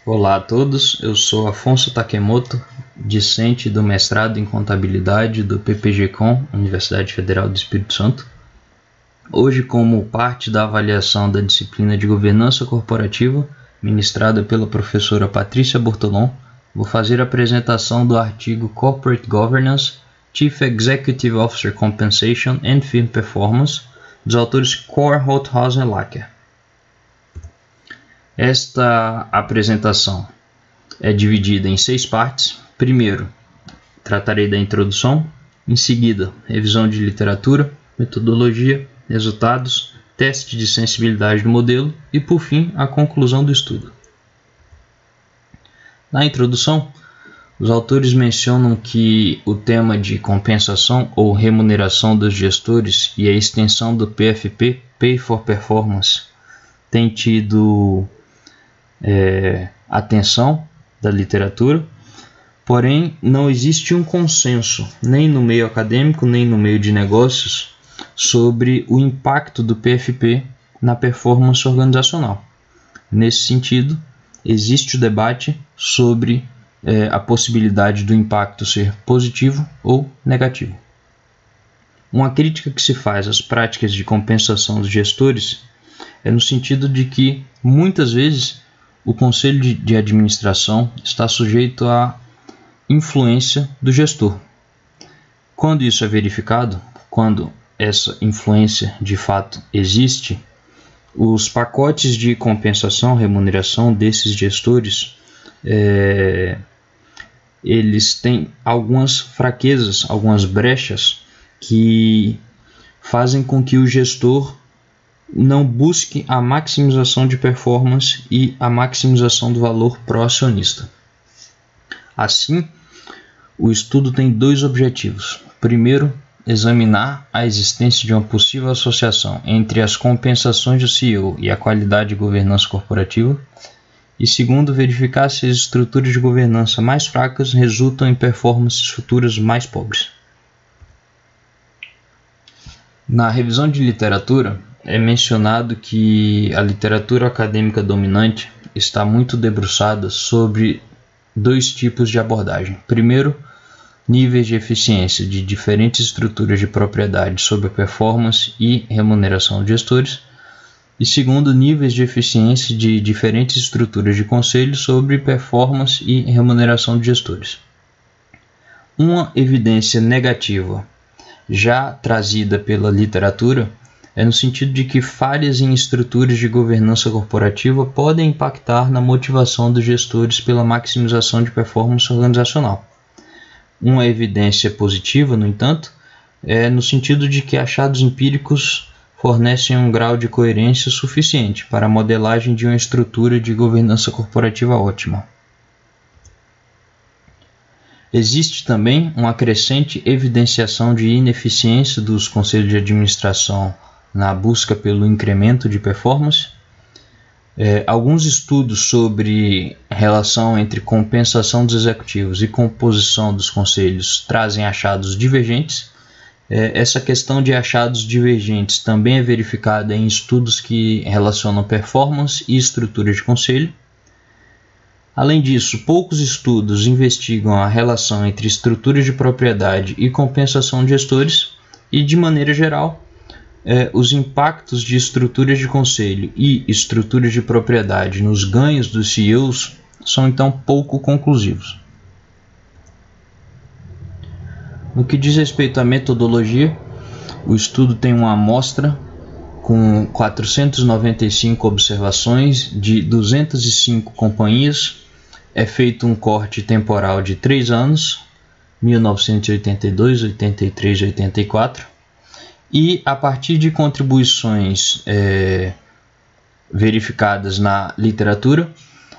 Olá a todos, eu sou Afonso Takemoto, discente do mestrado em Contabilidade do PPG-Com, Universidade Federal do Espírito Santo. Hoje, como parte da avaliação da disciplina de Governança Corporativa, ministrada pela professora Patrícia Bortolom, vou fazer a apresentação do artigo Corporate Governance, Chief Executive Officer Compensation and Firm Performance, dos autores Cor, Holthausen e Lacker. Esta apresentação é dividida em 6 partes. Primeiro, tratarei da introdução. Em seguida, revisão de literatura, metodologia, resultados, teste de sensibilidade do modelo e, por fim, a conclusão do estudo. Na introdução, os autores mencionam que o tema de compensação ou remuneração dos gestores e a extensão do PFP, Pay for Performance, tem tido atenção da literatura, porém não existe um consenso nem no meio acadêmico nem no meio de negócios sobre o impacto do PFP na performance organizacional. Nesse sentido, existe o debate sobre a possibilidade do impacto ser positivo ou negativo. Uma crítica que se faz às práticas de compensação dos gestores é no sentido de que, muitas vezes, o conselho de administração está sujeito à influência do gestor. Quando isso é verificado, quando essa influência de fato existe, os pacotes de compensação, remuneração desses gestores, eles têm algumas fraquezas, algumas brechas que fazem com que o gestor não busque a maximização de performance e a maximização do valor pro acionista. Assim, o estudo tem 2 objetivos. Primeiro, examinar a existência de uma possível associação entre as compensações do CEO e a qualidade de governança corporativa. E segundo, verificar se as estruturas de governança mais fracas resultam em performances futuras mais pobres. Na revisão de literatura, é mencionado que a literatura acadêmica dominante está muito debruçada sobre 2 tipos de abordagem. Primeiro, níveis de eficiência de diferentes estruturas de propriedade sobre a performance e remuneração de gestores. E segundo, níveis de eficiência de diferentes estruturas de conselho sobre performance e remuneração de gestores. Uma evidência negativa já trazida pela literatura é no sentido de que falhas em estruturas de governança corporativa podem impactar na motivação dos gestores pela maximização de performance organizacional. Uma evidência positiva, no entanto, é no sentido de que achados empíricos fornecem um grau de coerência suficiente para a modelagem de uma estrutura de governança corporativa ótima. Existe também uma crescente evidenciação de ineficiência dos conselhos de administração na busca pelo incremento de performance. Alguns estudos sobre relação entre compensação dos executivos e composição dos conselhos trazem achados divergentes. Essa questão de achados divergentes também é verificada em estudos que relacionam performance e estrutura de conselho. Além disso, poucos estudos investigam a relação entre estruturas de propriedade e compensação de gestores e, de maneira geral, os impactos de estruturas de conselho e estruturas de propriedade nos ganhos dos CEOs são então pouco conclusivos. No que diz respeito à metodologia, o estudo tem uma amostra com 495 observações de 205 companhias. É feito um corte temporal de 3 anos, 1982, 83 e 84. E a partir de contribuições verificadas na literatura,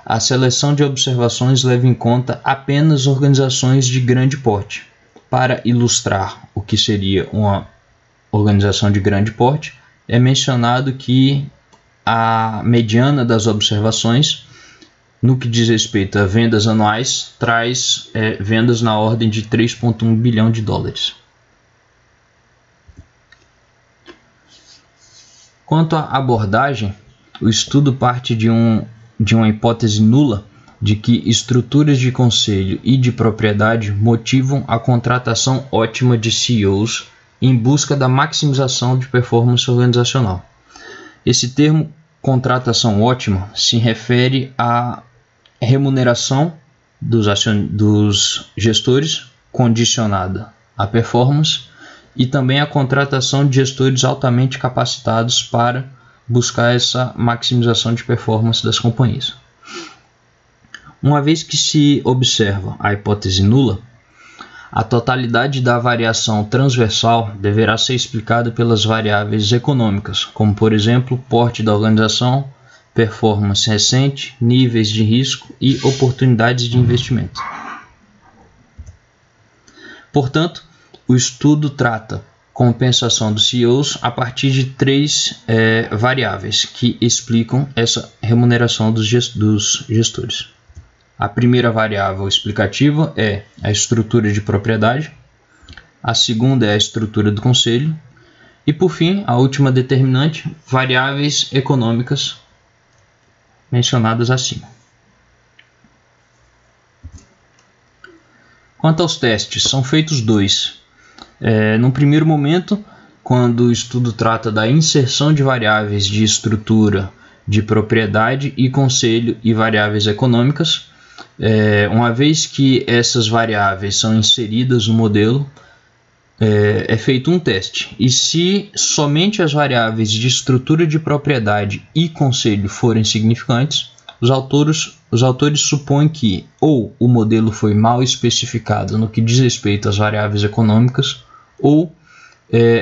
a seleção de observações leva em conta apenas organizações de grande porte. Para ilustrar o que seria uma organização de grande porte, é mencionado que a mediana das observações, no que diz respeito a vendas anuais, traz vendas na ordem de 3,1 bilhão de dólares. Quanto à abordagem, o estudo parte de uma hipótese nula de que estruturas de conselho e de propriedade motivam a contratação ótima de CEOs em busca da maximização de performance organizacional. Esse termo contratação ótima se refere à remuneração dos gestores condicionada à performance e também à contratação de gestores altamente capacitados para buscar essa maximização de performance das companhias. Uma vez que se observa a hipótese nula, a totalidade da variação transversal deverá ser explicada pelas variáveis econômicas, como por exemplo, porte da organização, performance recente, níveis de risco e oportunidades de investimento. Portanto, o estudo trata compensação dos CEOs a partir de três variáveis que explicam essa remuneração dos gestores. A primeira variável explicativa é a estrutura de propriedade, a segunda é a estrutura do conselho e, por fim, a última determinante, variáveis econômicas mencionadas acima. Quanto aos testes, são feitos dois. No primeiro momento, quando o estudo trata da inserção de variáveis de estrutura de propriedade e conselho e variáveis econômicas, uma vez que essas variáveis são inseridas no modelo, é feito um teste. E se somente as variáveis de estrutura de propriedade e conselho forem significantes, os autores supõem que ou o modelo foi mal especificado no que diz respeito às variáveis econômicas, ou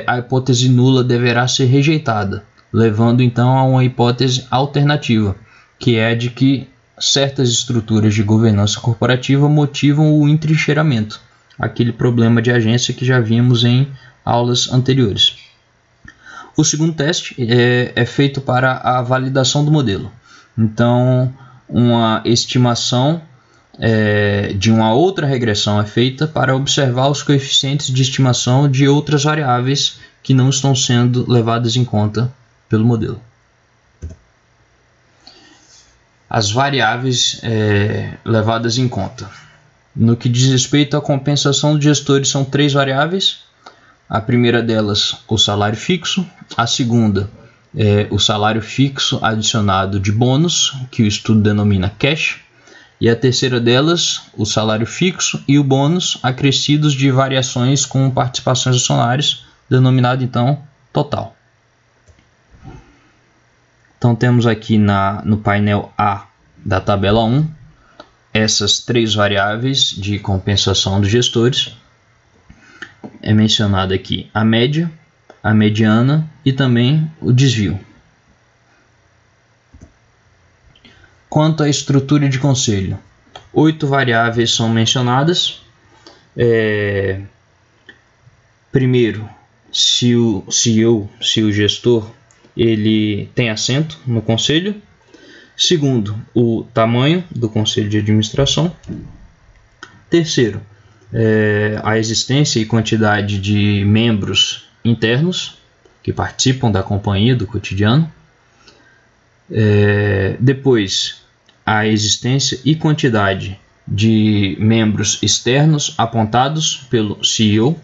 a hipótese nula deverá ser rejeitada, levando então a uma hipótese alternativa, que é a de que certas estruturas de governança corporativa motivam o entrincheiramento, aquele problema de agência que já vimos em aulas anteriores. O segundo teste é feito para a validação do modelo. Então, uma estimação de uma outra regressão é feita para observar os coeficientes de estimação de outras variáveis que não estão sendo levadas em conta pelo modelo. As variáveis levadas em conta. No que diz respeito à compensação de gestores, são três variáveis. A primeira delas, o salário fixo. A segunda o salário fixo adicionado de bônus, que o estudo denomina cash. E a terceira delas, o salário fixo e o bônus acrescidos de variações com participações acionárias, denominado então total. Então temos aqui no painel A da tabela 1 essas três variáveis de compensação dos gestores. É mencionada aqui a média, a mediana e também o desvio. Quanto à estrutura de conselho, 8 variáveis são mencionadas. Primeiro, se o CEO, se o gestor, ele tem assento no conselho. Segundo, o tamanho do conselho de administração. Terceiro, a existência e quantidade de membros internos que participam da companhia do cotidiano. Depois, a existência e quantidade de membros externos apontados pelo CEO.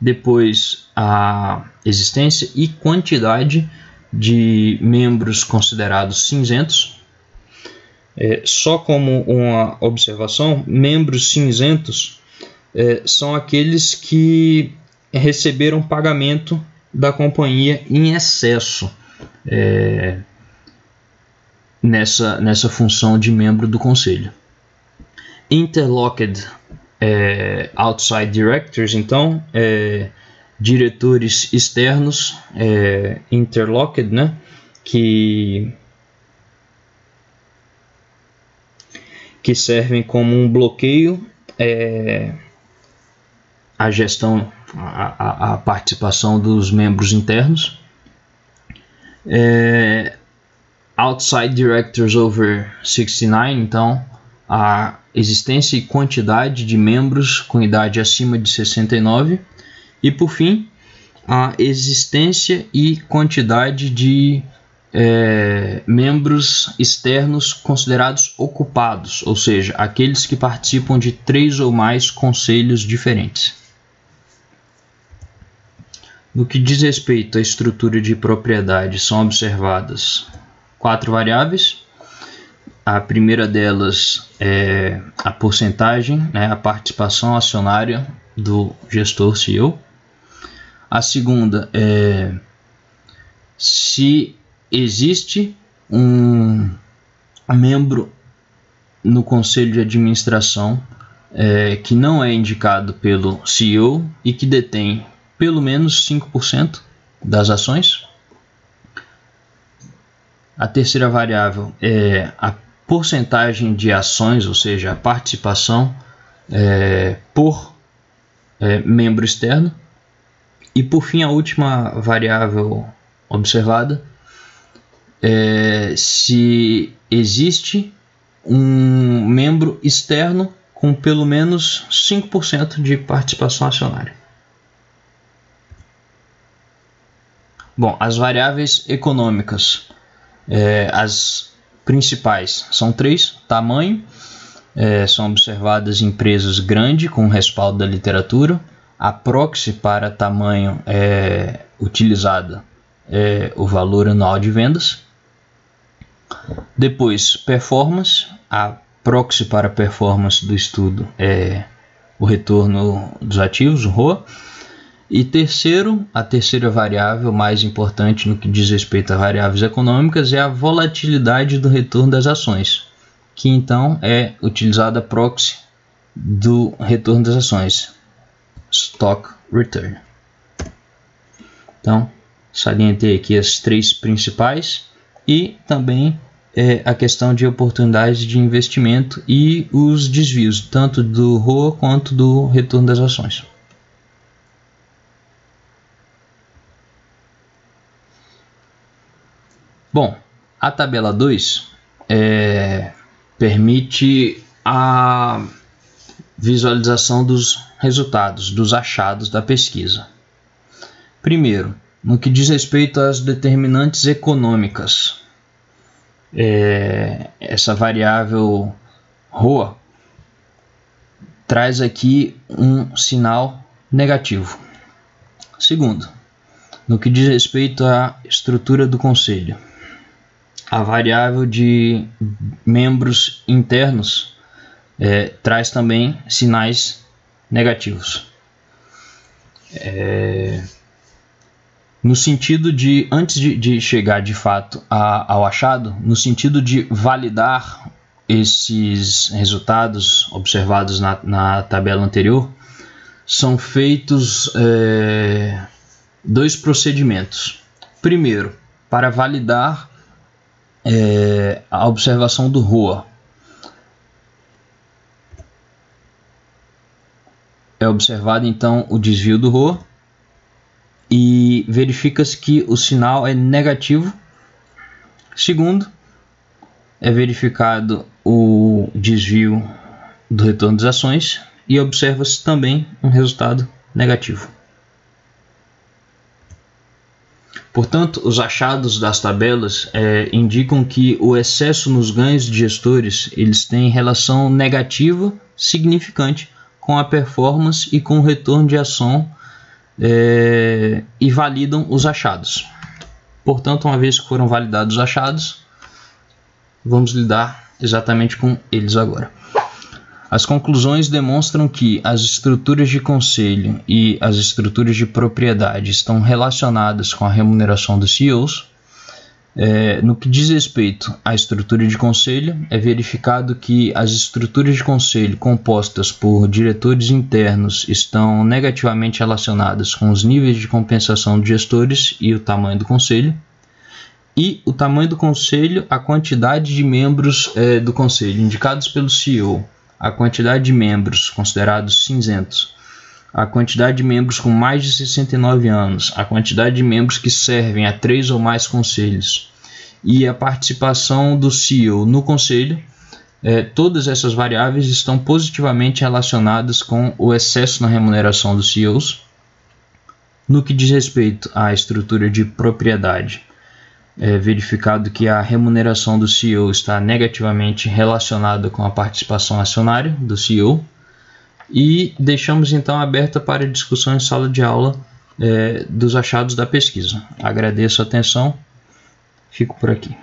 Depois, a existência e quantidade de membros considerados cinzentos. Só como uma observação, membros cinzentos são aqueles que receberam pagamento da companhia em excesso nessa função de membro do conselho. Interlocked outside directors, então, diretores externos, interlocked, né, que servem como um bloqueio à gestão, à participação dos membros internos. Outside directors over 69, então, a existência e quantidade de membros com idade acima de 69. E, por fim, a existência e quantidade de membros externos considerados ocupados, ou seja, aqueles que participam de 3 ou mais conselhos diferentes. No que diz respeito à estrutura de propriedade, são observadas 4 variáveis. A primeira delas é a porcentagem, a participação acionária do gestor CEO. A segunda é se existe um membro no conselho de administração que não é indicado pelo CEO e que detém pelo menos 5% das ações. A terceira variável é a porcentagem de ações, ou seja, a participação por membro externo. E por fim, a última variável observada é se existe um membro externo com pelo menos 5% de participação acionária. Bom, as variáveis econômicas, as principais são 3. Tamanho, são observadas empresas grandes com respaldo da literatura. A proxy para tamanho utilizada é o valor anual de vendas. Depois, performance. A proxy para performance do estudo é o retorno dos ativos, o ROA. E a terceira variável mais importante no que diz respeito a variáveis econômicas é a volatilidade do retorno das ações, que então é utilizada a proxy do retorno das ações, Stock Return. Então, salientei aqui as 3 principais e também a questão de oportunidades de investimento e os desvios, tanto do ROA quanto do retorno das ações. Bom, a tabela 2 permite a visualização dos resultados, dos achados da pesquisa. Primeiro, no que diz respeito às determinantes econômicas, essa variável ROA traz aqui um sinal negativo. Segundo, no que diz respeito à estrutura do conselho, a variável de membros internos traz também sinais negativos. No sentido de, antes de chegar de fato ao achado, no sentido de validar esses resultados observados na tabela anterior, são feitos 2 procedimentos. Primeiro, para validar a observação do ROA. É observado então o desvio do ROA e verifica-se que o sinal é negativo. Segundo, é verificado o desvio do retorno das ações e observa-se também um resultado negativo. Portanto, os achados das tabelas indicam que o excesso nos ganhos de gestores eles têm relação negativa significante com a performance e com o retorno de ação e validam os achados. Portanto, uma vez que foram validados os achados, vamos lidar exatamente com eles agora. As conclusões demonstram que as estruturas de conselho e as estruturas de propriedade estão relacionadas com a remuneração dos CEOs. No que diz respeito à estrutura de conselho, é verificado que as estruturas de conselho compostas por diretores internos estão negativamente relacionadas com os níveis de compensação de gestores e o tamanho do conselho. E o tamanho do conselho, a quantidade de membros do conselho indicados pelo CEO, a quantidade de membros considerados cinzentos, a quantidade de membros com mais de 69 anos, a quantidade de membros que servem a 3 ou mais conselhos e a participação do CEO no conselho, todas essas variáveis estão positivamente relacionadas com o excesso na remuneração dos CEOs. No que diz respeito à estrutura de propriedade, verificado que a remuneração do CEO está negativamente relacionada com a participação acionária do CEO, e deixamos então aberta para discussão em sala de aula dos achados da pesquisa. Agradeço a atenção, fico por aqui.